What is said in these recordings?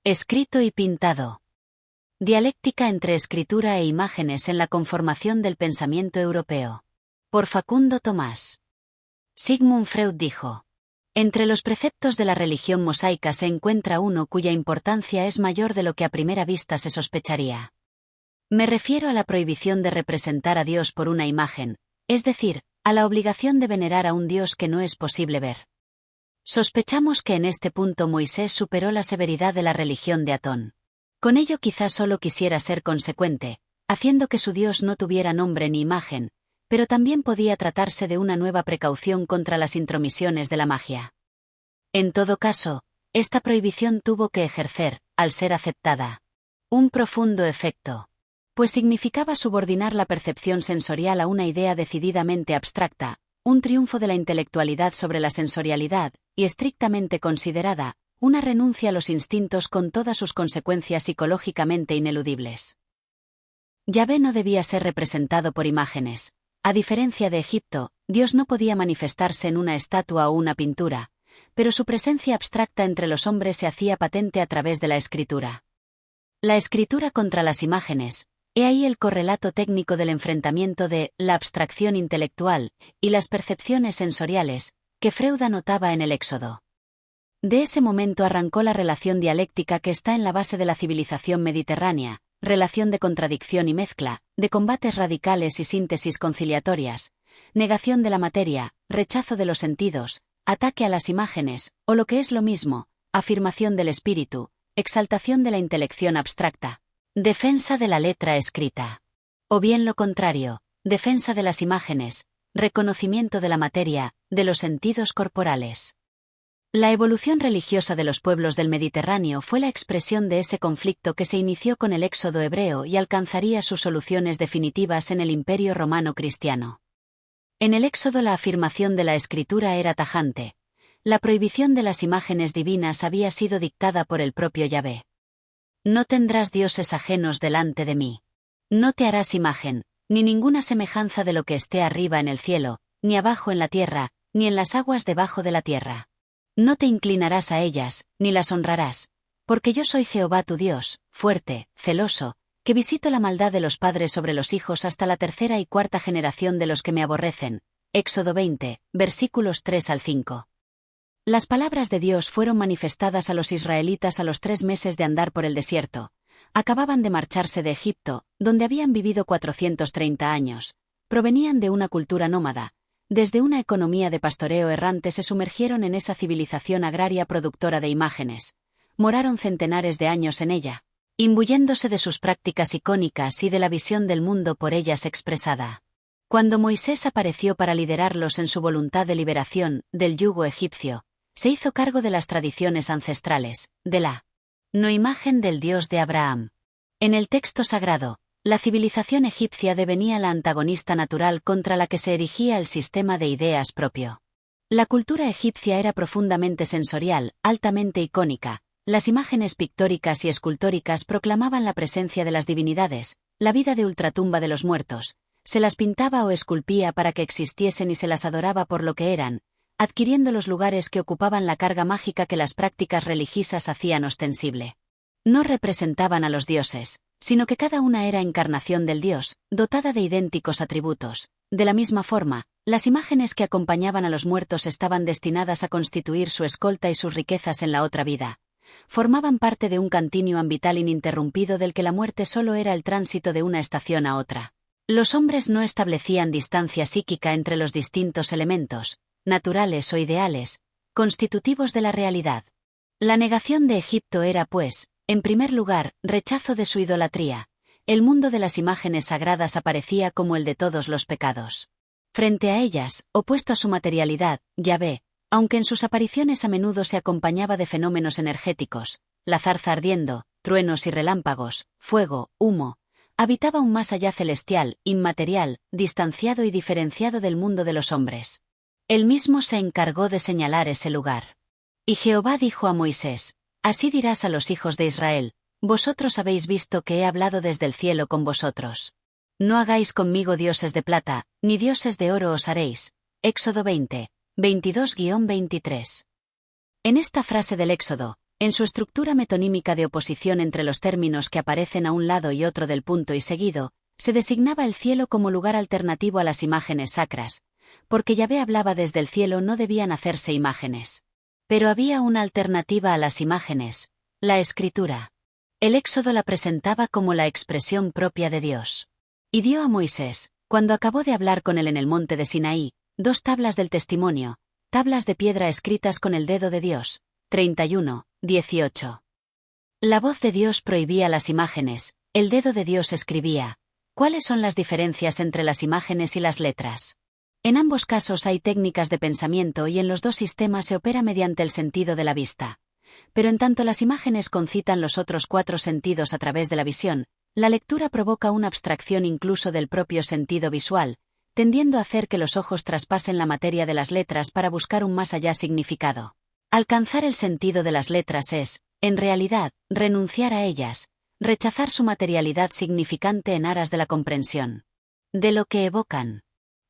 Escrito y pintado. Dialéctica entre escritura e imágenes en la conformación del pensamiento europeo. Por Facundo Tomás. Sigmund Freud dijo: entre los preceptos de la religión mosaica se encuentra uno cuya importancia es mayor de lo que a primera vista se sospecharía. Me refiero a la prohibición de representar a Dios por una imagen, es decir, a la obligación de venerar a un Dios que no es posible ver. Sospechamos que en este punto Moisés superó la severidad de la religión de Atón. Con ello quizás solo quisiera ser consecuente, haciendo que su Dios no tuviera nombre ni imagen, pero también podía tratarse de una nueva precaución contra las intromisiones de la magia. En todo caso, esta prohibición tuvo que ejercer, al ser aceptada, un profundo efecto, pues significaba subordinar la percepción sensorial a una idea decididamente abstracta, un triunfo de la intelectualidad sobre la sensorialidad, y estrictamente considerada, una renuncia a los instintos con todas sus consecuencias psicológicamente ineludibles. Yahvé no debía ser representado por imágenes. A diferencia de Egipto, Dios no podía manifestarse en una estatua o una pintura, pero su presencia abstracta entre los hombres se hacía patente a través de la escritura. La escritura contra las imágenes, he ahí el correlato técnico del enfrentamiento de la abstracción intelectual y las percepciones sensoriales, que Freud anotaba en el Éxodo. De ese momento arrancó la relación dialéctica que está en la base de la civilización mediterránea, relación de contradicción y mezcla, de combates radicales y síntesis conciliatorias, negación de la materia, rechazo de los sentidos, ataque a las imágenes, o lo que es lo mismo, afirmación del espíritu, exaltación de la intelección abstracta, defensa de la letra escrita. O bien lo contrario, defensa de las imágenes, reconocimiento de la materia, de los sentidos corporales. La evolución religiosa de los pueblos del Mediterráneo fue la expresión de ese conflicto que se inició con el éxodo hebreo y alcanzaría sus soluciones definitivas en el Imperio Romano Cristiano. En el éxodo la afirmación de la escritura era tajante. La prohibición de las imágenes divinas había sido dictada por el propio Yahvé. No tendrás dioses ajenos delante de mí. No te harás imagen, ni ninguna semejanza de lo que esté arriba en el cielo, ni abajo en la tierra, ni en las aguas debajo de la tierra. No te inclinarás a ellas, ni las honrarás, porque yo soy Jehová tu Dios, fuerte, celoso, que visito la maldad de los padres sobre los hijos hasta la tercera y cuarta generación de los que me aborrecen. Éxodo 20, versículos 3 al 5. Las palabras de Dios fueron manifestadas a los israelitas a los 3 meses de andar por el desierto. Acababan de marcharse de Egipto, donde habían vivido 430 años. Provenían de una cultura nómada. Desde una economía de pastoreo errante se sumergieron en esa civilización agraria productora de imágenes. Moraron centenares de años en ella, imbuyéndose de sus prácticas icónicas y de la visión del mundo por ellas expresada. Cuando Moisés apareció para liderarlos en su voluntad de liberación del yugo egipcio, se hizo cargo de las tradiciones ancestrales, de la no imagen del Dios de Abraham. En el texto sagrado, la civilización egipcia devenía la antagonista natural contra la que se erigía el sistema de ideas propio. La cultura egipcia era profundamente sensorial, altamente icónica. Las imágenes pictóricas y escultóricas proclamaban la presencia de las divinidades, la vida de ultratumba de los muertos. Se las pintaba o esculpía para que existiesen y se las adoraba por lo que eran, adquiriendo los lugares que ocupaban la carga mágica que las prácticas religiosas hacían ostensible. No representaban a los dioses, sino que cada una era encarnación del Dios, dotada de idénticos atributos. De la misma forma, las imágenes que acompañaban a los muertos estaban destinadas a constituir su escolta y sus riquezas en la otra vida. Formaban parte de un continuum vital ininterrumpido del que la muerte solo era el tránsito de una estación a otra. Los hombres no establecían distancia psíquica entre los distintos elementos, naturales o ideales, constitutivos de la realidad. La negación de Egipto era, pues, en primer lugar, rechazo de su idolatría. El mundo de las imágenes sagradas aparecía como el de todos los pecados. Frente a ellas, opuesto a su materialidad, Yahvé, aunque en sus apariciones a menudo se acompañaba de fenómenos energéticos, la zarza ardiendo, truenos y relámpagos, fuego, humo, habitaba un más allá celestial, inmaterial, distanciado y diferenciado del mundo de los hombres. Él mismo se encargó de señalar ese lugar. Y Jehová dijo a Moisés: así dirás a los hijos de Israel: vosotros habéis visto que he hablado desde el cielo con vosotros. No hagáis conmigo dioses de plata, ni dioses de oro os haréis. Éxodo 20, 22-23. En esta frase del Éxodo, En su estructura metonímica de oposición entre los términos que aparecen a un lado y otro del punto y seguido, se designaba el cielo como lugar alternativo a las imágenes sacras, porque Yahvé hablaba desde el cielo no debían hacerse imágenes. Pero había una alternativa a las imágenes, la escritura. El Éxodo la presentaba como la expresión propia de Dios. Y dio a Moisés, cuando acabó de hablar con él en el monte de Sinaí, 2 tablas del testimonio, tablas de piedra escritas con el dedo de Dios. 31, 18. La voz de Dios prohibía las imágenes, el dedo de Dios escribía. ¿Cuáles son las diferencias entre las imágenes y las letras? En ambos casos hay técnicas de pensamiento y en los 2 sistemas se opera mediante el sentido de la vista. Pero en tanto las imágenes concitan los otros 4 sentidos a través de la visión, la lectura provoca una abstracción incluso del propio sentido visual, tendiendo a hacer que los ojos traspasen la materia de las letras para buscar un más allá significado. Alcanzar el sentido de las letras es, en realidad, renunciar a ellas, rechazar su materialidad significante en aras de la comprensión de lo que evocan.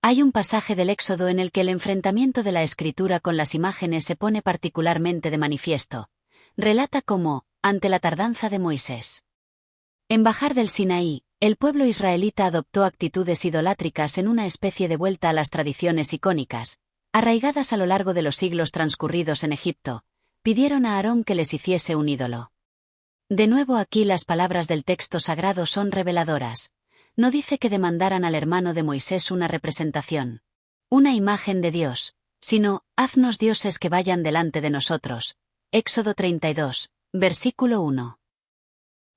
Hay un pasaje del Éxodo en el que el enfrentamiento de la escritura con las imágenes se pone particularmente de manifiesto. Relata cómo, ante la tardanza de Moisés en bajar del Sinaí, el pueblo israelita adoptó actitudes idolátricas en una especie de vuelta a las tradiciones icónicas, arraigadas a lo largo de los siglos transcurridos en Egipto. Pidieron a Aarón que les hiciese un ídolo. De nuevo aquí las palabras del texto sagrado son reveladoras. No dice que demandaran al hermano de Moisés una representación, una imagen de Dios, sino, haznos dioses que vayan delante de nosotros. Éxodo 32, versículo 1.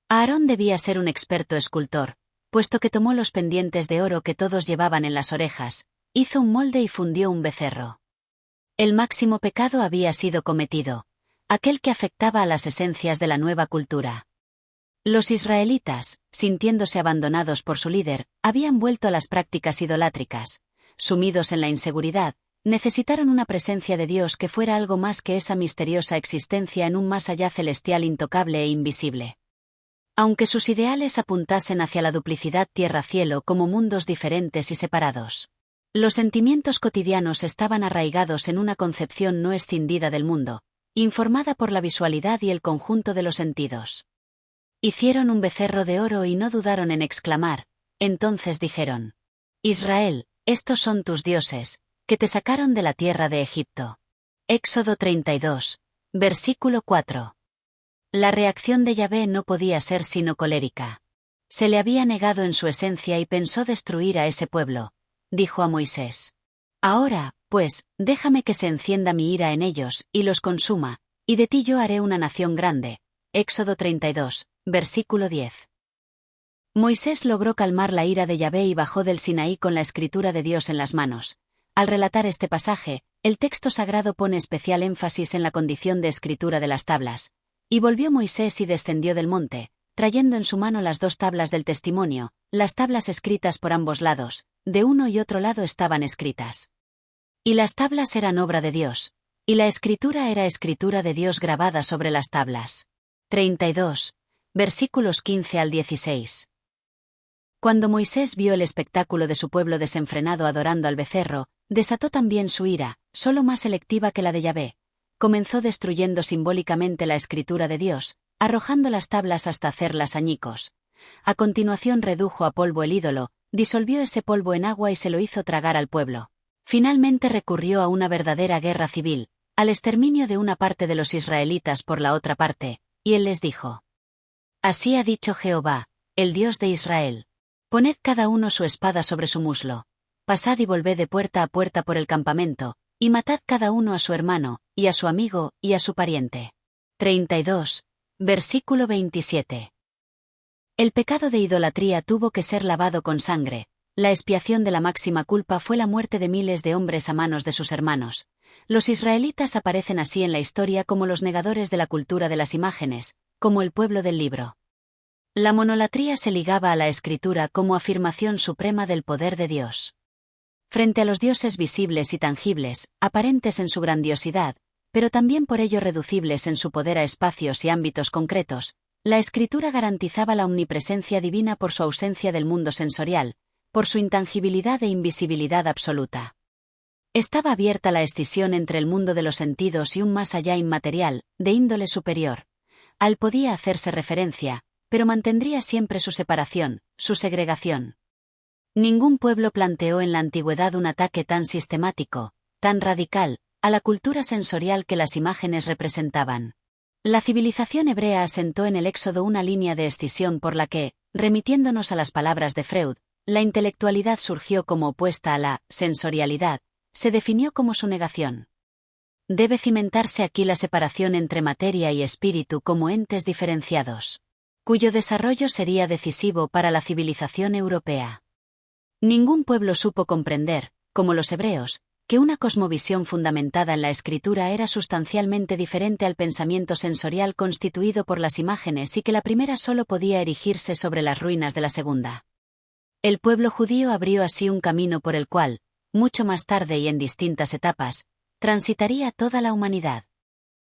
Aarón debía ser un experto escultor, puesto que tomó los pendientes de oro que todos llevaban en las orejas, hizo un molde y fundió un becerro. El máximo pecado había sido cometido, aquel que afectaba a las esencias de la nueva cultura. Los israelitas, sintiéndose abandonados por su líder, habían vuelto a las prácticas idolátricas. Sumidos en la inseguridad, necesitaron una presencia de Dios que fuera algo más que esa misteriosa existencia en un más allá celestial intocable e invisible. Aunque sus ideales apuntasen hacia la duplicidad tierra-cielo como mundos diferentes y separados, los sentimientos cotidianos estaban arraigados en una concepción no escindida del mundo, informada por la visualidad y el conjunto de los sentidos. Hicieron un becerro de oro y no dudaron en exclamar, entonces dijeron: Israel, estos son tus dioses, que te sacaron de la tierra de Egipto. Éxodo 32, versículo 4. La reacción de Yahvé no podía ser sino colérica. Se le había negado en su esencia y pensó destruir a ese pueblo. Dijo a Moisés: Ahora, pues, déjame que se encienda mi ira en ellos, y los consuma, y de ti yo haré una nación grande. Éxodo 32, versículo 10. Moisés logró calmar la ira de Yahvé y bajó del Sinaí con la escritura de Dios en las manos. Al relatar este pasaje, el texto sagrado pone especial énfasis en la condición de escritura de las tablas. Y volvió Moisés y descendió del monte, trayendo en su mano las 2 tablas del testimonio, las tablas escritas por ambos lados, de uno y otro lado estaban escritas. Y las tablas eran obra de Dios, y la escritura era escritura de Dios grabada sobre las tablas. 32, versículos 15 al 16. Cuando Moisés vio el espectáculo de su pueblo desenfrenado adorando al becerro, desató también su ira, solo más selectiva que la de Yahvé. Comenzó destruyendo simbólicamente la escritura de Dios, arrojando las tablas hasta hacerlas añicos. A continuación redujo a polvo el ídolo, disolvió ese polvo en agua y se lo hizo tragar al pueblo. Finalmente recurrió a una verdadera guerra civil, al exterminio de una parte de los israelitas por la otra parte, y él les dijo: Así ha dicho Jehová, el Dios de Israel. Poned cada uno su espada sobre su muslo. Pasad y volved de puerta a puerta por el campamento, y matad cada uno a su hermano, y a su amigo, y a su pariente. 32, versículo 27. El pecado de idolatría tuvo que ser lavado con sangre. La expiación de la máxima culpa fue la muerte de miles de hombres a manos de sus hermanos. Los israelitas aparecen así en la historia como los negadores de la cultura de las imágenes, como el pueblo del libro. La monolatría se ligaba a la escritura como afirmación suprema del poder de Dios. Frente a los dioses visibles y tangibles, aparentes en su grandiosidad, pero también por ello reducibles en su poder a espacios y ámbitos concretos, la escritura garantizaba la omnipresencia divina por su ausencia del mundo sensorial, por su intangibilidad e invisibilidad absoluta. Estaba abierta la escisión entre el mundo de los sentidos y un más allá inmaterial, de índole superior, Al podía hacerse referencia, pero mantendría siempre su separación, su segregación. Ningún pueblo planteó en la antigüedad un ataque tan sistemático, tan radical, a la cultura sensorial que las imágenes representaban. La civilización hebrea asentó en el Éxodo una línea de escisión por la que, remitiéndonos a las palabras de Freud, la intelectualidad surgió como opuesta a la sensorialidad, se definió como su negación. Debe cimentarse aquí la separación entre materia y espíritu como entes diferenciados, cuyo desarrollo sería decisivo para la civilización europea. Ningún pueblo supo comprender, como los hebreos, que una cosmovisión fundamentada en la escritura era sustancialmente diferente al pensamiento sensorial constituido por las imágenes y que la primera solo podía erigirse sobre las ruinas de la segunda. El pueblo judío abrió así un camino por el cual, mucho más tarde y en distintas etapas, transitaría toda la humanidad.